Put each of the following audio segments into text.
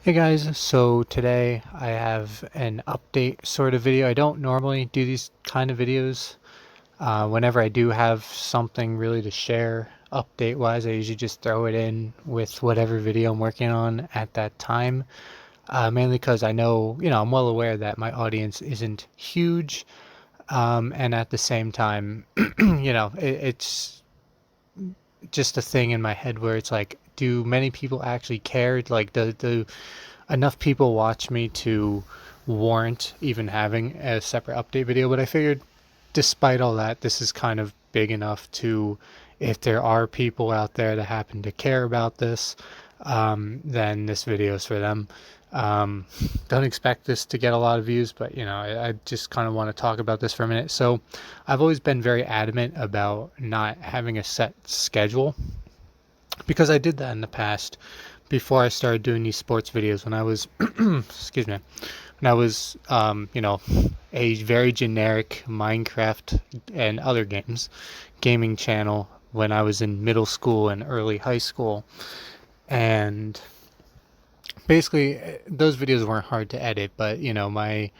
Hey guys, so today I have an update sort of video. I don't normally do these kind of videos. Whenever I do have something really to share update wise, I usually just throw it in with whatever video I'm working on at that time. Mainly because I know, I'm well aware that my audience isn't huge. And at the same time, it's just a thing in my head where it's like, do many people actually care? Like, do enough people watch me to warrant even having a separate update video? But I figured, despite all that, this is kind of big enough to, if there are people out there that happen to care about this, then this video is for them. Um, don't expect this to get a lot of views, but I just kind of want to talk about this for a minute. So, I've always been very adamant about not having a set schedule because I did that in the past before I started doing these sports videos when I was, excuse me, when I was, a very generic Minecraft and other games gaming channel when I was in middle school and early high school. And basically, those videos weren't hard to edit, but, I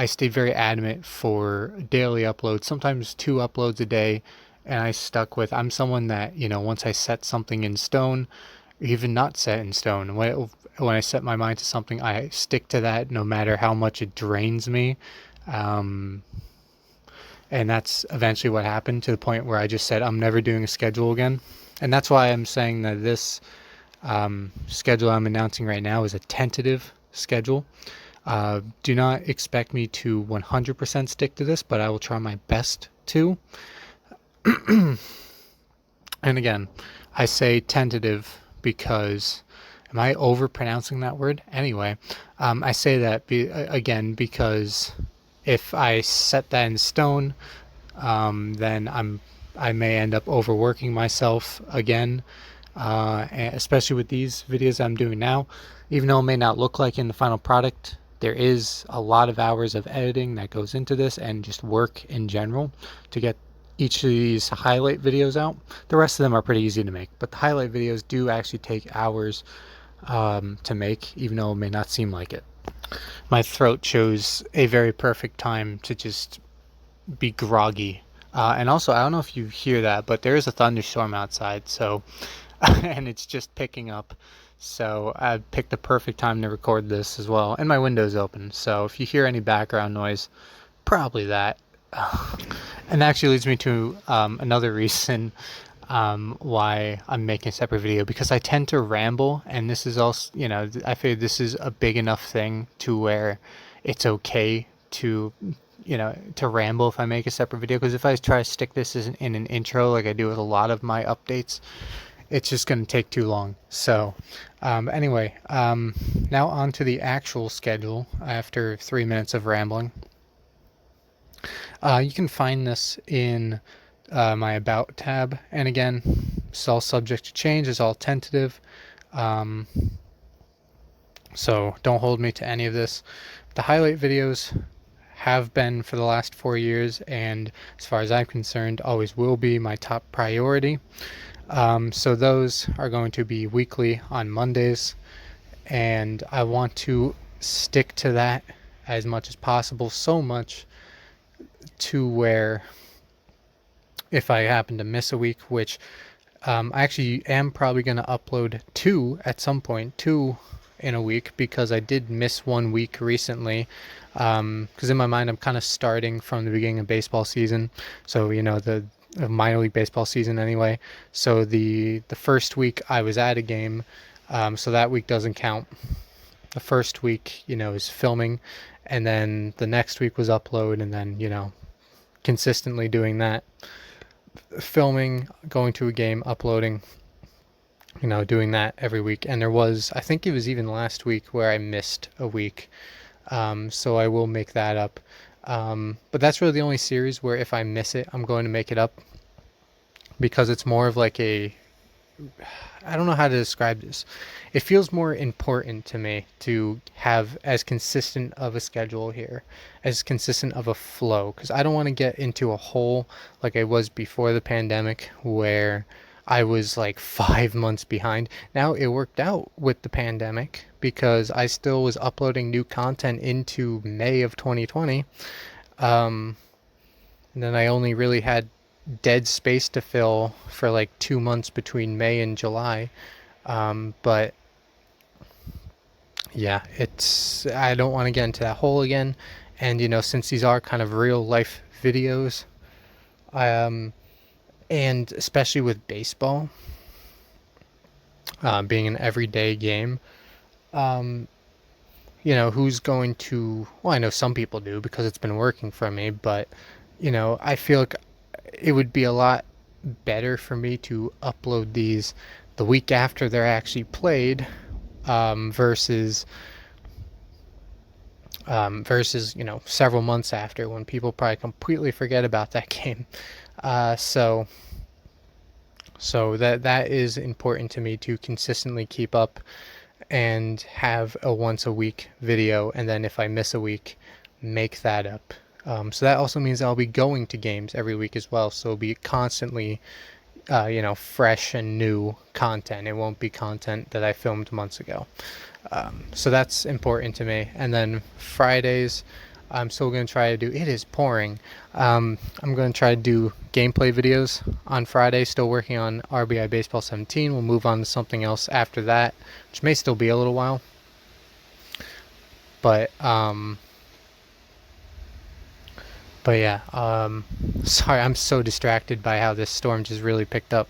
stayed very adamant for daily uploads, sometimes two uploads a day. And I stuck with, I'm someone that, once I set something in stone, even not set in stone. When I set my mind to something, I stick to that no matter how much it drains me. Um, and that's eventually what happened, to the point where I just said I'm never doing a schedule again. And that's why I'm saying that this schedule I'm announcing right now is a tentative schedule. Do not expect me to 100% stick to this, but I will try my best to. And again, I say tentative because, am I over pronouncing that word? Anyway, I say that again because if I set that in stone, then I may end up overworking myself again, especially with these videos I'm doing now. Even though it may not look like in the final product, there is a lot of hours of editing that goes into this and just work in general to get each of these highlight videos out. The rest of them are pretty easy to make, but the highlight videos do actually take hours to make, even though it may not seem like it. My throat chose a very perfect time to just be groggy. And also, I don't know if you hear that, but there is a thunderstorm outside, so and it's just picking up. So I picked the perfect time to record this as well, and my window's open. So if you hear any background noise, probably that. And that actually leads me to another reason why I'm making a separate video, because I tend to ramble, and this is also, I feel this is a big enough thing to where it's okay to, to ramble if I make a separate video. Because if I try to stick this in an intro like I do with a lot of my updates, it's just going to take too long. So, anyway, now on to the actual schedule after 3 minutes of rambling. You can find this in my About tab. And again, it's all subject to change, it's all tentative. Um, so don't hold me to any of this. The highlight videos have been for the last 4 years, and as far as I'm concerned, always will be my top priority. So those are going to be weekly on Mondays, and I want to stick to that as much as possible, so much to where if I happen to miss a week, which I actually am probably going to upload two at some point, two in a week, because I did miss 1 week recently. Because in my mind, I'm kind of starting from the beginning of baseball season. So, the minor league baseball season anyway. So the first week I was at a game, so that week doesn't count. The first week, is filming, and then the next week was upload, and then, consistently doing that, filming, going to a game, uploading, doing that every week. And there was, I think it was even last week where I missed a week. So I will make that up. But that's really the only series where if I miss it, I'm going to make it up, because it's more of like I don't know how to describe this. It feels more important to me to have as consistent of a schedule here, as consistent of a flow, because I don't want to get into a hole like I was before the pandemic, where I was like 5 months behind. Now it worked out with the pandemic because I still was uploading new content into May of 2020. And then I only really had dead space to fill for like 2 months between May and July. But yeah, I don't want to get into that hole again. And since these are kind of real life videos, and especially with baseball, being an everyday game, who's going to, well, I know some people do because it's been working for me, but, I feel like it would be a lot better for me to upload these the week after they're actually played, versus several months after when people probably completely forget about that game. So that is important to me to consistently keep up and have a once a week video, and then if I miss a week, make that up. So that also means I'll be going to games every week as well. So it'll be constantly, fresh and new content. It won't be content that I filmed months ago. So that's important to me. And then Fridays, I'm still going to try to do, it is pouring. I'm going to try to do gameplay videos on Friday, still working on RBI Baseball 17. We'll move on to something else after that, which may still be a little while. But yeah, sorry, I'm so distracted by how this storm just really picked up.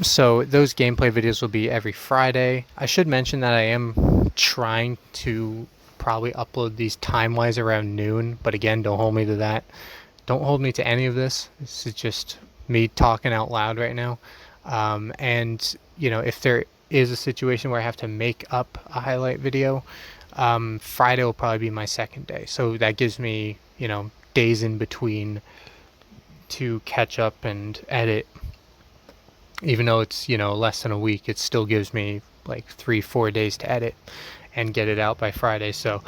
So those gameplay videos will be every Friday. I should mention that I am trying to probably upload these time-wise around noon, but again, don't hold me to that. Don't hold me to any of this. This is just me talking out loud right now. And, if there is a situation where I have to make up a highlight video, Friday will probably be my second day. So that gives me, days in between to catch up and edit. Even though it's, less than a week, it still gives me like 3-4 days to edit and get it out by Friday. So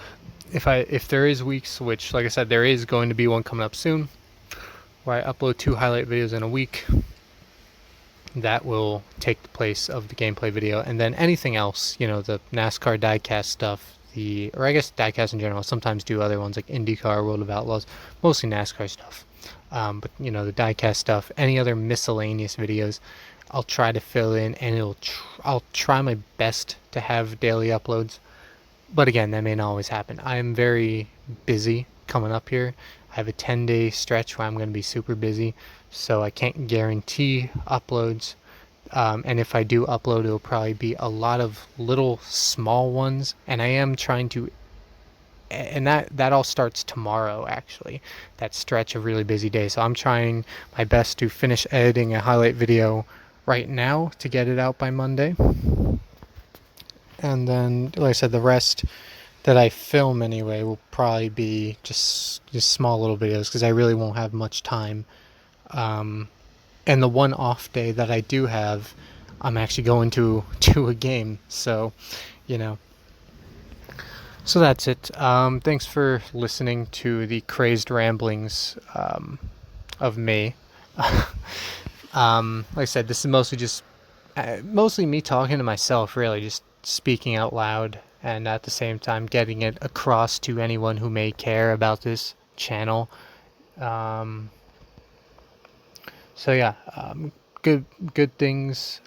if there is weeks, which like I said, there is going to be one coming up soon, where I upload 2 highlight videos in a week, that will take the place of the gameplay video. And then anything else, the NASCAR diecast stuff, or I guess diecast in general, sometimes do other ones like IndyCar, World of Outlaws, mostly NASCAR stuff. But the diecast stuff, any other miscellaneous videos, I'll try to fill in, and I'll try my best to have daily uploads. But again, that may not always happen. I am very busy coming up here. I have a 10-day stretch where I'm going to be super busy, so I can't guarantee uploads. And if I do upload, it'll probably be a lot of little small ones. And I am trying to, and that all starts tomorrow, actually, that stretch of really busy days. So I'm trying my best to finish editing a highlight video right now to get it out by Monday. And then, like I said, the rest that I film anyway will probably be just small little videos because I really won't have much time. And the one off day that I do have, I'm actually going to a game. So, so that's it. Thanks for listening to the crazed ramblings of me. Like I said, this is mostly me talking to myself, really, just speaking out loud, and at the same time getting it across to anyone who may care about this channel. So yeah, good things,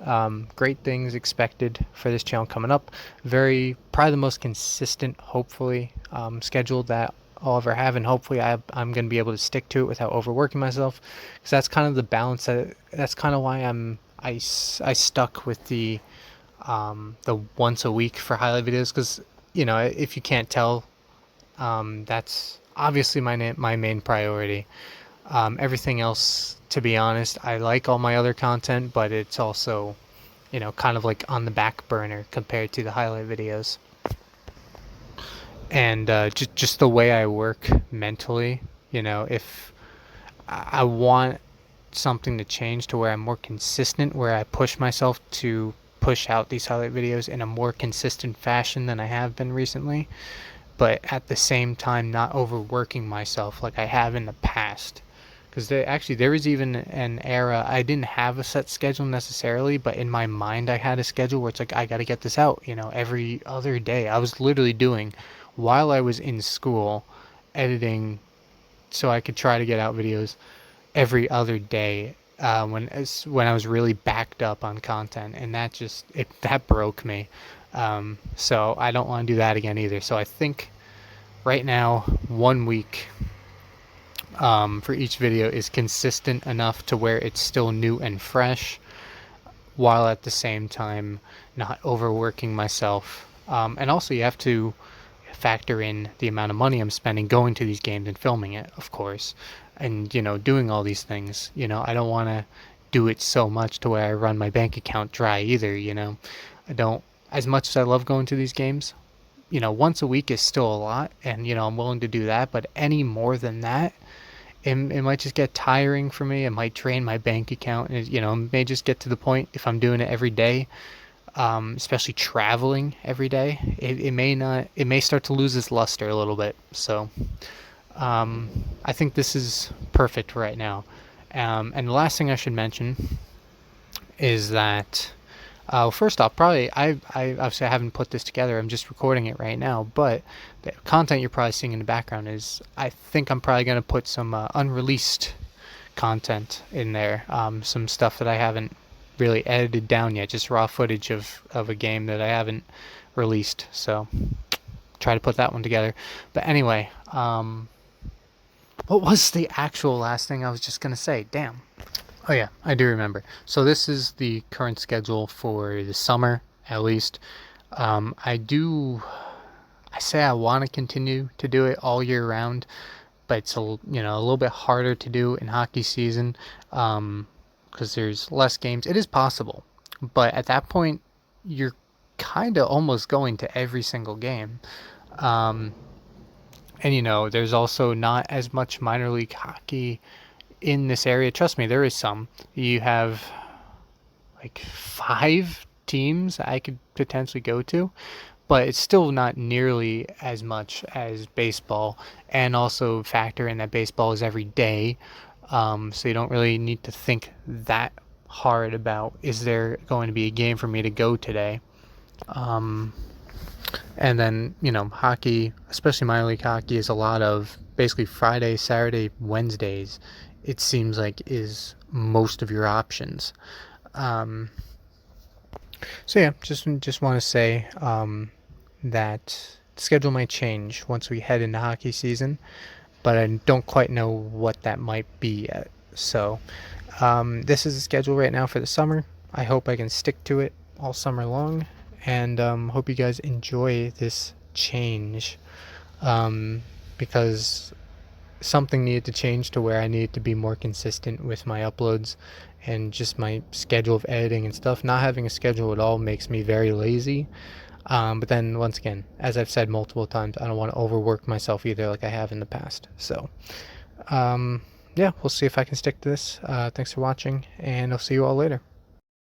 great things expected for this channel coming up. Probably the most consistent, hopefully, schedule that I'll ever have, and hopefully I'm going to be able to stick to it without overworking myself, because that's kind of the balance. That's kind of why I stuck with the once a week for highlight videos, because if you can't tell, that's obviously my main priority. Everything else, to be honest, I like all my other content, but it's also kind of like on the back burner compared to the highlight videos. And just the way I work mentally, if I want something to change to where I'm more consistent, where I push myself to push out these highlight videos in a more consistent fashion than I have been recently, but at the same time not overworking myself like I have in the past. because there was even an era I didn't have a set schedule necessarily, but in my mind I had a schedule where it's like I got to get this out, every other day. I was literally doing while I was in school, editing so I could try to get out videos every other day when I was really backed up on content, and that broke me. So I don't want to do that again either. So I think right now 1 week for each video is consistent enough to where it's still new and fresh, while at the same time not overworking myself. And also, you have to factor in the amount of money I'm spending going to these games and filming it, of course, and doing all these things. I don't want to do it so much to where I run my bank account dry either. I don't, as much as I love going to these games, once a week is still a lot, and I'm willing to do that, but any more than that, it might just get tiring for me. It might drain my bank account. It may just get to the point, if I'm doing it every day, especially traveling every day, it may start to lose its luster a little bit. So I think this is perfect right now. And the last thing I should mention is that first off, probably I obviously I haven't put this together. I'm just recording it right now, but the content you're probably seeing in the background is, I think I'm probably going to put some unreleased content in there, some stuff that I haven't really edited down yet, just raw footage of a game that I haven't released. So try to put that one together. But anyway, what was the actual last thing I was just going to say? Damn. Oh yeah, I do remember. So this is the current schedule for the summer, at least. I say I want to continue to do it all year round, but it's a little bit harder to do in hockey season, because there's less games. It is possible, but at that point, you're kind of almost going to every single game. And there's also not as much minor league hockey in this area. Trust me, there is some. You have like 5 teams I could potentially go to, but it's still not nearly as much as baseball. And also factor in that baseball is every day, so you don't really need to think that hard about, is there going to be a game for me to go today. And then, hockey, especially minor league hockey, is a lot of basically Friday, Saturday, Wednesdays, it seems like, is most of your options. So yeah, just want to say that the schedule might change once we head into hockey season, but I don't quite know what that might be yet. So this is the schedule right now for the summer. I hope I can stick to it all summer long, and hope you guys enjoy this change, because something needed to change to where I needed to be more consistent with my uploads and just my schedule of editing and stuff. Not having a schedule at all makes me very lazy. But then once again, as I've said multiple times, I don't want to overwork myself either, like I have in the past. So yeah, we'll see if I can stick to this. Thanks for watching, and I'll see you all later.